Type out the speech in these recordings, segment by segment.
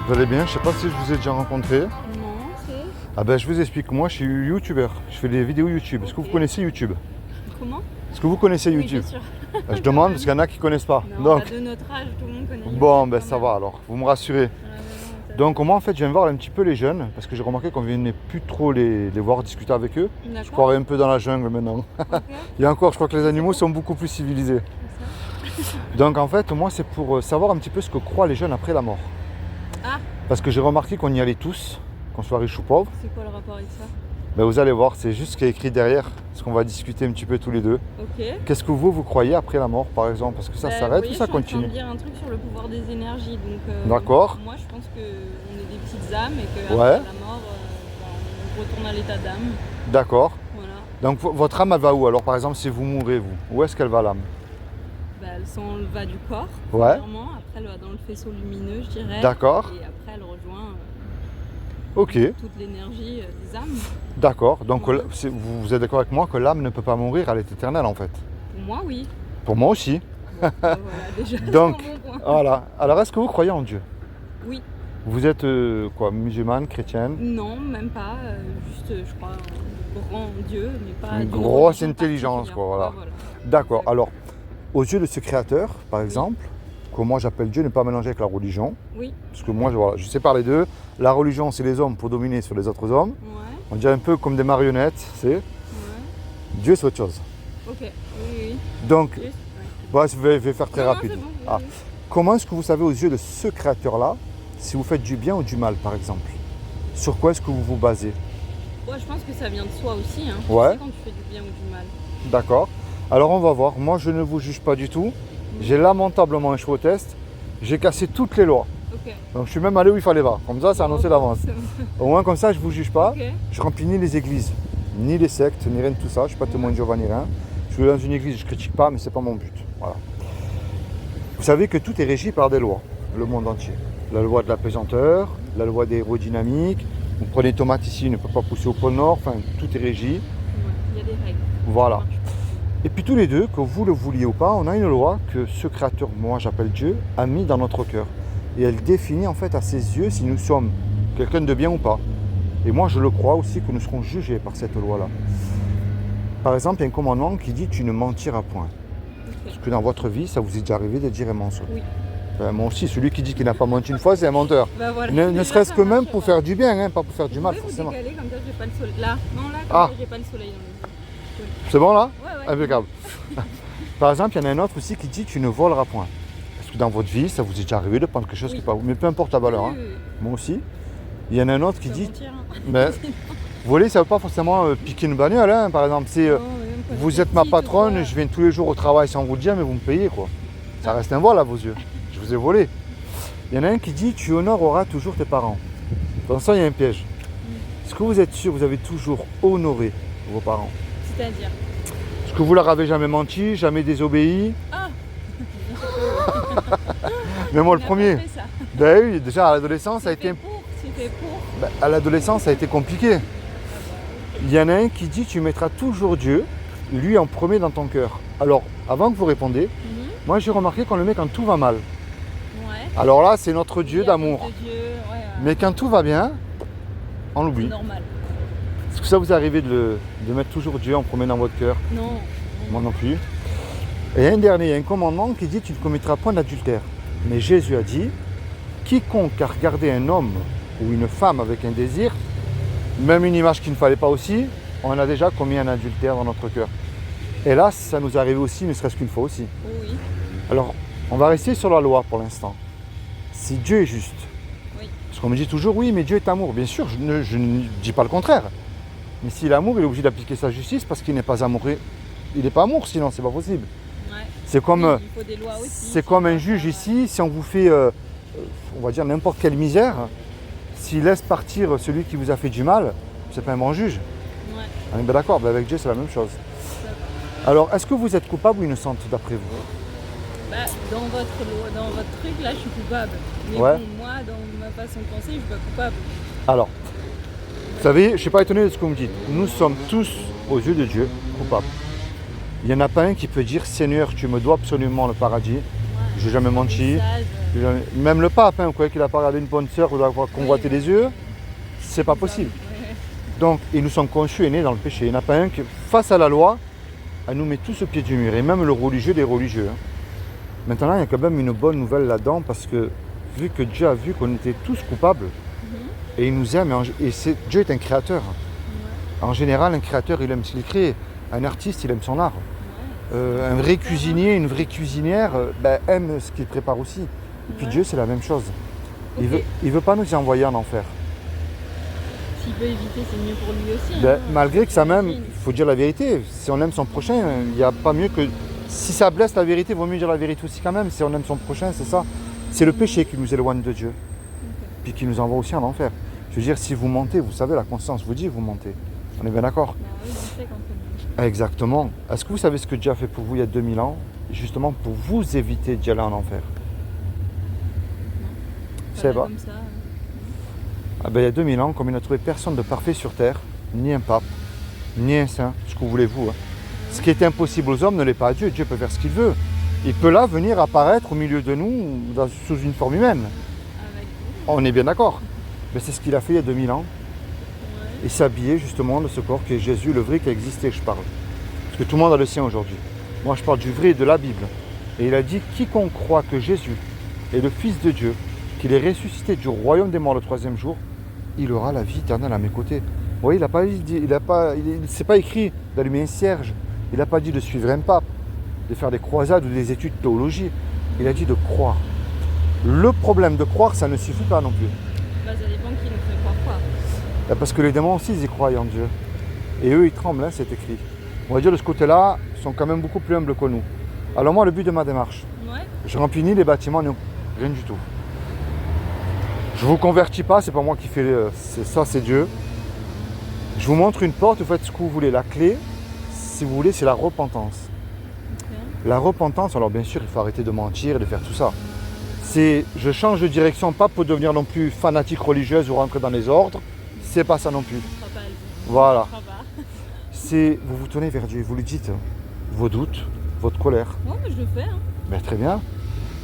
Vous allez bien? Je sais pas si je vous ai déjà rencontré. Non, c'est... Ah ben je vous explique, moi je suis youtubeur, je fais des vidéos YouTube. Est-ce que vous connaissez YouTube? Comment? Est-ce que vous connaissez Oui, YouTube? bien sûr. Je demande parce qu'il y en a qui connaissent pas. Non, Donc, bah, de notre âge, tout le monde connaît YouTube, bon ben quand ça même. va alors, vous me rassurez. À la maison, Donc moi en fait je viens voir un petit peu les jeunes parce que j'ai remarqué qu'on venait plus trop les voir discuter avec eux. Je D'accord. croirais un peu dans la jungle maintenant. Ok. Et encore, je crois que les animaux sont beaucoup plus civilisés. Donc en fait moi c'est pour savoir un petit peu ce que croient les jeunes après la mort. Ah, Parce que j'ai remarqué qu'on y allait tous, qu'on soit riche ou pauvre. c'est quoi le rapport avec ça? Ben, vous allez voir, c'est juste ce qui est écrit derrière, ce qu'on va discuter un petit peu tous les deux. Ok. Qu'est-ce que vous croyez après la mort par exemple? Parce que ça Bah, s'arrête vous ou voyez, ça je suis en train continue? de dire un truc sur le pouvoir des énergies. Donc, D'accord. moi, je pense qu'on est des petites âmes et qu'après Ouais. la mort, on retourne à l'état d'âme. D'accord. Voilà. Donc votre âme elle va où alors par exemple si vous mourrez vous? Où est-ce qu'elle va l'âme? Bah, elle s'en va du corps, Ouais. premièrement. Après, elle va dans le faisceau lumineux, je dirais. D'accord. Et après, elle rejoint Ok, toute l'énergie des âmes. d'accord. Donc Ouais. vous êtes d'accord avec moi que l'âme ne peut pas mourir, elle est éternelle en fait. Pour moi, oui. Pour moi aussi. Voilà, déjà, Donc, c'est un bon point. voilà. Alors est-ce que vous croyez en Dieu? Oui. Vous êtes quoi, musulmane, chrétienne? Non, même pas. Juste, je crois, un grand Dieu, mais pas Une d'une grosse religion intelligence, quoi, voilà. particulière. Ouais, D'accord. Exact. Alors, aux yeux de ce créateur, par exemple, que moi j'appelle Dieu, ne pas mélanger avec la religion. Oui, Parce que moi, voilà, je sépare les deux. La religion, c'est les hommes pour dominer sur les autres hommes. ouais, On dirait un peu comme des marionnettes, c'est. ouais. Dieu, c'est autre chose. Ok, oui, oui. Donc, Juste, ouais. voilà, je vais faire très Non, non, rapide. c'est bon, oui, Ah. oui. Comment est-ce que vous savez aux yeux de ce créateur-là si vous faites du bien ou du mal, par exemple? Sur quoi est-ce que vous vous basez? Ouais, je pense que ça vient de soi aussi. Hein. Ouais. Tu sais quand tu fais du bien ou du mal. D'accord. Alors on va voir. Moi, je ne vous juge pas du tout. J'ai lamentablement échoué au test. J'ai cassé toutes les lois. Ok. Donc je suis même allé où il fallait pas. Comme ça, c'est annoncé d'avance. C'est bon. Au moins comme ça, je vous juge pas. Ok. Je remplis ni les églises, ni les sectes, ni rien de tout ça. Je suis pas témoin de Jéhovah ni rien. Je suis dans une église, je critique pas, mais c'est pas mon but. Voilà. Vous savez que tout est régi par des lois, le monde entier. La loi de la pesanteur, la loi d'aérodynamique. Vous prenez une tomate ici, elle ne peut pas pousser au pôle Nord. Enfin, tout est régi. Ouais, il y a des règles. Voilà. Ça marche. Et puis tous les deux, que vous le vouliez ou pas, on a une loi que ce créateur, moi j'appelle Dieu, a mis dans notre cœur. Et elle définit en fait à ses yeux si nous sommes quelqu'un de bien ou pas. Et moi je le crois aussi que nous serons jugés par cette loi-là. Par exemple, il y a un commandement qui dit tu ne mentiras point. Parce Ok. que dans votre vie, ça vous est déjà arrivé de dire un mensonge. Oui. Ben, moi aussi, celui qui dit qu'il n'a pas menti une fois, c'est un menteur. Bah voilà. Ne Déjà, serait-ce ça que même marche pour pas. faire du bien, hein, pas pour faire du mal Vous pouvez forcément. vous décaler comme ça, j'ai pas le soleil. Là, non, là, comme Ah. ça, j'ai pas le soleil dans les yeux. C'est bon là? Ouais, ouais. Impeccable. Par exemple, il y en a un autre aussi qui dit tu ne voleras point. Parce que dans votre vie, ça vous est déjà arrivé de prendre quelque chose qui Oui. n'est pas vous. Mais peu importe la valeur, hein. Oui, oui, oui. Moi aussi. Il y en a un autre qui Faut dit mentir, hein. mais voler, ça ne veut pas forcément piquer une bagnole. Hein. Par exemple, c'est Non, mais même quand vous j'étais êtes ma petite ou patronne, quoi. je viens tous les jours au travail sans vous le dire, mais vous me payez quoi. Ça reste un vol à vos yeux. Je vous ai volé. Il y en a un qui dit tu honoreras toujours tes parents. Dans ça, il y a un piège. Est-ce que vous êtes sûr que vous avez toujours honoré vos parents? C'est-à-dire. Est-ce que vous leur avez jamais menti, jamais désobéi? Ah. Mais moi le On a premier. pas fait ça. Ben oui, déjà à l'adolescence, ça a été, C'est fait pour. ben, à l'adolescence, ça a été compliqué. Il y en a un qui dit tu mettras toujours Dieu, lui en premier dans ton cœur. Alors, avant que vous répondiez, moi j'ai remarqué qu'on le met quand tout va mal. Ouais. Alors là, c'est notre Dieu Oui, d'amour. amour de Dieu, ouais, Mais quand tout va bien, on c'est l'oublie. normal. Est-ce que ça vous arrive de mettre toujours Dieu en premier dans votre cœur? Non. Moi non plus. Et il y a un dernier, il y a un commandement qui dit tu ne commettras point d'adultère. Mais Jésus a dit quiconque a regardé un homme ou une femme avec un désir, même une image qu'il ne fallait pas aussi, on a déjà commis un adultère dans notre cœur. Et là, ça nous arrive aussi, ne serait-ce qu'une fois aussi. Oui. Alors, on va rester sur la loi pour l'instant. Si Dieu est juste, Oui. parce qu'on me dit toujours oui, mais Dieu est amour. Bien sûr, je ne dis pas le contraire. Mais s'il est amour, il est obligé d'appliquer sa justice parce qu'il n'est pas amoureux. Il n'est pas amour, sinon c'est pas possible. Ouais. C'est comme, Oui, il faut des lois aussi. c'est comme un juge ici, si on vous fait, on va dire n'importe quelle misère, s'il laisse partir celui qui vous a fait du mal, c'est pas un bon juge. Ouais. On est bien d'accord, ben avec Dieu c'est la même chose. Alors, est-ce que vous êtes coupable ou innocente d'après vous? Bah, dans votre truc là, je suis coupable. Mais Ouais. bon, moi, dans ma façon de penser, je suis pas coupable. Alors, vous savez, je ne suis pas étonné de ce que vous me dites. Nous sommes tous, aux yeux de Dieu, coupables. Il n'y en a pas un qui peut dire Seigneur, tu me dois absolument le paradis. Ouais. Je n'ai jamais menti. Sage, Même le pape, hein, vous croyez qu'il n'a pas regardé une bonne sœur ou d'avoir convoité les yeux? C'est pas possible. Ouais. Donc, ils nous sont conçus et nés dans le péché. Il n'y en a pas un qui, face à la loi, elle nous met tous au pied du mur. Et même le religieux des religieux. Hein. Maintenant, il y a quand même une bonne nouvelle là-dedans parce que vu que Dieu a vu qu'on était tous coupables et il nous aime, Dieu est un créateur. En général, un créateur, il aime ce qu'il crée. Un artiste, il aime son art. Un vrai cuisinier, une vraie cuisinière, aime ce qu'il prépare aussi. Et puis Dieu, c'est la même chose. Ok. Il veut pas nous envoyer en enfer. S'il peut éviter, c'est mieux pour lui aussi. Hein. Malgré que ça même, J'imagine. il faut dire la vérité. Si on aime son prochain, il n'y a pas mieux que... Si ça blesse la vérité, il vaut mieux dire la vérité aussi quand même. Si on aime son prochain, c'est ça. C'est le péché qui nous éloigne de Dieu. Puis qui nous envoie aussi en enfer. Je veux dire, si vous mentez, vous savez, la conscience vous dit, vous mentez. On est bien d'accord? Bah oui, je sais quand on ment. Exactement. Est-ce que vous savez ce que Dieu a fait pour vous il y a 2000 ans? Justement pour vous éviter d'y aller en enfer. Vous savez Voilà, pas? comme ça. Il y a 2000 ans, comme il n'a trouvé personne de parfait sur terre, ni un pape, ni un saint, ce que voulez-vous. Hein. Ce qui est impossible aux hommes ne l'est pas à Dieu. Dieu peut faire ce qu'il veut. Il peut là venir apparaître au milieu de nous sous une forme humaine. Avec vous. On est bien d'accord. Mais c'est ce qu'il a fait il y a 2000 ans. Ouais. Et s'habiller justement de ce corps qui est Jésus, le vrai qui a existé, je parle. Parce que tout le monde a le sien aujourd'hui. Moi, je parle du vrai de la Bible. Et il a dit, quiconque croit que Jésus est le Fils de Dieu, qu'il est ressuscité du royaume des morts le troisième jour, il aura la vie éternelle à mes côtés. Vous voyez, il s'est pas écrit d'allumer un cierge. Il n'a pas dit de suivre un pape, de faire des croisades ou des études de théologie. Il a dit de croire. Le problème de croire, ça ne suffit pas non plus. Bah, ça dépend qui nous fait croire quoi. Parce que les démons aussi, ils y croient en Dieu. Et eux, ils tremblent, hein, c'est écrit. On va dire de ce côté-là, ils sont quand même beaucoup plus humbles que nous. Alors moi, le but de ma démarche, Ouais. je remplis ni les bâtiments, ni rien du tout. Je vous convertis pas, c'est pas moi qui fais c'est Dieu. Je vous montre une porte, vous faites ce que vous voulez. La clé, si vous voulez, c'est la repentance. Ok. La repentance, alors bien sûr, il faut arrêter de mentir et de faire tout ça. C'est, je change de direction, pas pour devenir non plus fanatique religieuse ou rentrer dans les ordres. C'est pas ça non plus. Je crois pas à lui. Voilà. Je crois pas. C'est, vous vous tournez vers Dieu, vous lui dites vos doutes, votre colère. Ouais, mais je le fais. Hein. Ben, très bien.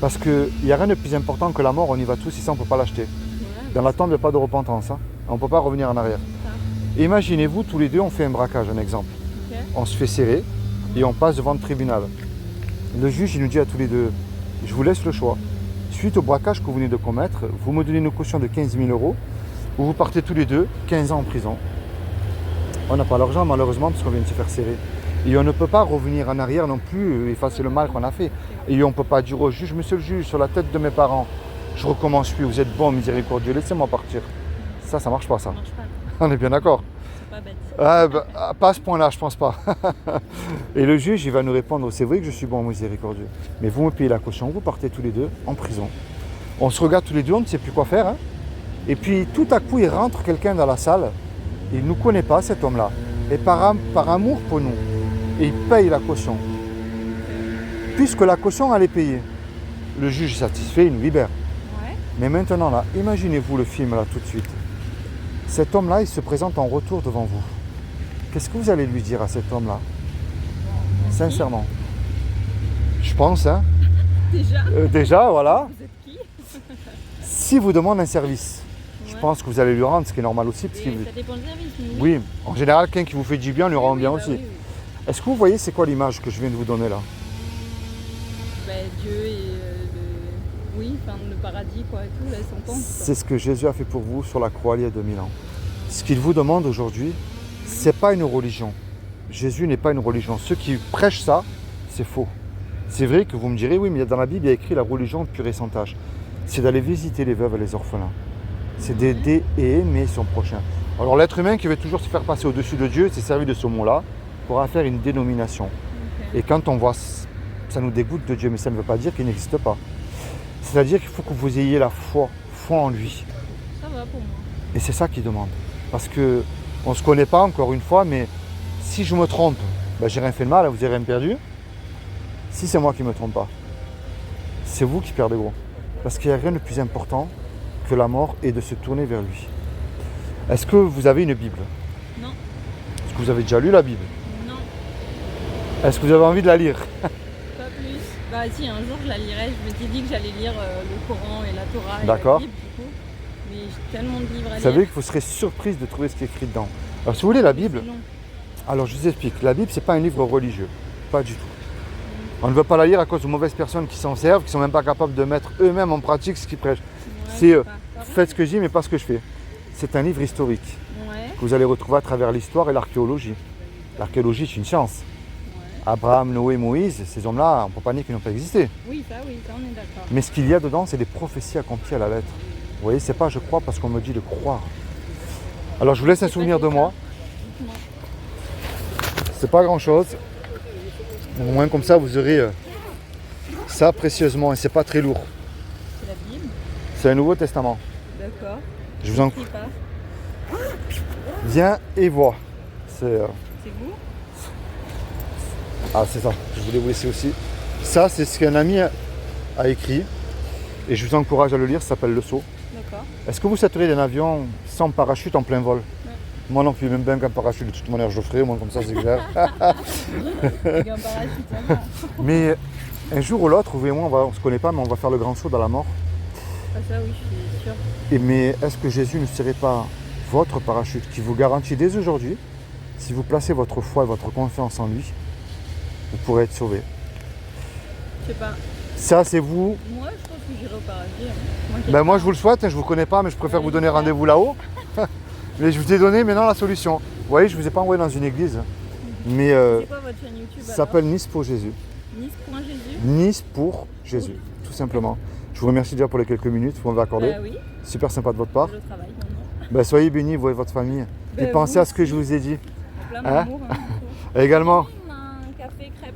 Parce qu'il n'y a rien de plus important que la mort, on y va tous, et ça on ne peut pas l'acheter. Ouais. Dans la tombe, il n'y a pas de repentance. Hein. On ne peut pas revenir en arrière. Ça. Imaginez-vous, tous les deux, on fait un braquage, un exemple. Ok. On se fait serrer et on passe devant le tribunal. Le juge, il nous dit à tous les deux, je vous laisse le choix. Suite au braquage que vous venez de commettre, vous me donnez une caution de 15 000 € ou vous partez tous les deux 15 ans en prison. On n'a pas l'argent malheureusement parce qu'on vient de se faire serrer. Et on ne peut pas revenir en arrière non plus, effacer le mal qu'on a fait. Et on ne peut pas dire au juge, monsieur le juge, sur la tête de mes parents, je recommence plus, vous êtes bon, miséricordieux, laissez-moi partir. Ça marche pas ça. Ça marche pas. On est bien d'accord. C'est pas bête. Pas à ce point-là, je pense pas. Et le juge, il va nous répondre, c'est vrai que je suis bon, miséricordieux. Mais vous me payez la caution, vous partez tous les deux en prison. On se regarde tous les deux, on ne sait plus quoi faire. Hein. Et puis tout à coup, il rentre quelqu'un dans la salle. Il ne nous connaît pas, cet homme-là. Et par amour pour nous, il paye la caution. Puisque la caution, elle est payée. Le juge est satisfait, il nous libère. Ouais. Mais maintenant, là, imaginez-vous le film, là, tout de suite. Cet homme-là, il se présente en retour devant vous. Qu'est-ce que vous allez lui dire à cet homme-là? Sincèrement. Je pense, hein. Déjà. Déjà, voilà. Vous êtes qui? Si vous demande un service, je Ouais. pense que vous allez lui rendre, ce qui est normal aussi. Parce Et qu'il... ça dépend du service. Mais Oui, en général, quelqu'un qui vous fait du bien lui rend Oui, bien bah aussi. oui, oui. Est-ce que vous voyez, c'est quoi l'image que je viens de vous donner là? Bah, Dieu et oui, enfin le paradis quoi et tout, la sentence. C'est ce que Jésus a fait pour vous sur la croix il y a 2000 ans. Ce qu'il vous demande aujourd'hui, c'est pas une religion. Jésus n'est pas une religion. Ceux qui prêchent ça, c'est faux. C'est vrai que vous me direz, oui, mais dans la Bible, il y a écrit la religion pure et sans tâche. C'est d'aller visiter les veuves et les orphelins. C'est d'aider et aimer son prochain. Alors l'être humain qui veut toujours se faire passer au-dessus de Dieu, s'est servi de ce mot-là pour en faire une dénomination. Ok. Et quand on voit, ça nous dégoûte de Dieu, mais ça ne veut pas dire qu'il n'existe pas. C'est-à-dire qu'il faut que vous ayez la foi en lui. Ça va pour moi. Et c'est ça qu'il demande. Parce que on ne se connaît pas, encore une fois, mais si je me trompe, ben, j'ai rien fait de mal, vous n'avez rien perdu. Si c'est moi qui ne me trompe pas, c'est vous qui perdez gros. Parce qu'il n'y a rien de plus important que la mort et de se tourner vers lui. Est-ce que vous avez une Bible? Non. Est-ce que vous avez déjà lu la Bible? Non. Est-ce que vous avez envie de la lire? Pas plus. Bah si, un jour je la lirai. Je m'étais dit que j'allais lire le Coran et la Torah et D'accord. la Bible du coup. Mais j'ai tellement de livres à Vous savez lire. que vous serez surprise de trouver ce qui est écrit dedans. Alors si vous voulez la Bible, C'est long. alors je vous explique, la Bible c'est pas un livre religieux, pas du tout. On ne veut pas la lire à cause de mauvaises personnes qui s'en servent, qui sont même pas capables de mettre eux-mêmes en pratique ce qu'ils prêchent. Ouais, C'est pas faites ce que je dis mais pas ce que je fais. C'est un livre historique Ouais. que vous allez retrouver à travers l'histoire et l'archéologie. L'archéologie c'est une science. Ouais. Abraham, Noé, Moïse, ces hommes-là, on ne peut pas nier qu'ils n'ont pas existé. Oui, ça on est d'accord. Mais ce qu'il y a dedans, c'est des prophéties accomplies à la lettre. Vous voyez, c'est pas je crois parce qu'on me dit de croire. Alors je vous laisse un souvenir de moi. Dites-moi. C'est pas grand chose. Au moins comme ça vous aurez ça précieusement et c'est pas très lourd. C'est la Bible. C'est un Nouveau Testament. D'accord. Je vous en Écrit pas. viens et vois. C'est C'est vous? ah c'est ça. Je voulais vous laisser aussi. Ça c'est ce qu'un ami a écrit et je vous encourage à le lire. Ça s'appelle Le Sceau. D'accord. Est-ce que vous sauteriez d'un avion sans parachute en plein vol? Ouais. Moi non plus, même bien qu'un parachute de toute manière je le ferai, moi comme ça c'est clair. Avec un parachute, ça va. Mais un jour ou l'autre, vous et moi, on se connaît pas, mais on va faire le grand saut dans la mort. Ah ça oui, je suis sûre. Mais est-ce que Jésus ne serait pas votre parachute qui vous garantit dès aujourd'hui, si vous placez votre foi et votre confiance en lui, vous pourrez être sauvé. Je sais pas. Ça c'est vous. Moi je pense que j'irai au paradis. Ben moi je vous le souhaite, hein, je vous connais pas, mais je préfère vous donner rendez-vous là-haut. Mais je vous ai donné maintenant la solution. Vous voyez, je vous ai pas envoyé dans une église, mais C'est quoi votre chaîne YouTube ça s'appelle Nice pour Jésus. Nice.Jésus. Nice pour Jésus, tout simplement. Je vous remercie déjà pour les quelques minutes que vous m'avez accordées. Bah oui, Super sympa de votre part. je travaille maintenant. Ben, soyez bénis, vous et votre famille. Et Ben, pensez vous à ce que aussi. je vous ai dit. En plein Hein d'amour. Hein, du coup. Également. On a un café crêpe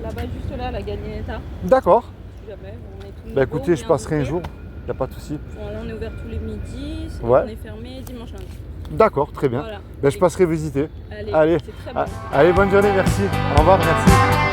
là-bas juste là, la Gagnetta. D'accord. Si jamais on est tout Ben, nouveau, écoutez, je bien passerai un booké. jour. Il n'y a pas de souci. On est ouvert tous les midis, Ouais. on est fermé dimanche lundi. D'accord, très bien. Voilà. Ben, je passerai visiter. Allez, Allez. c'est très bon. Allez, bonne journée, merci. Au revoir, merci.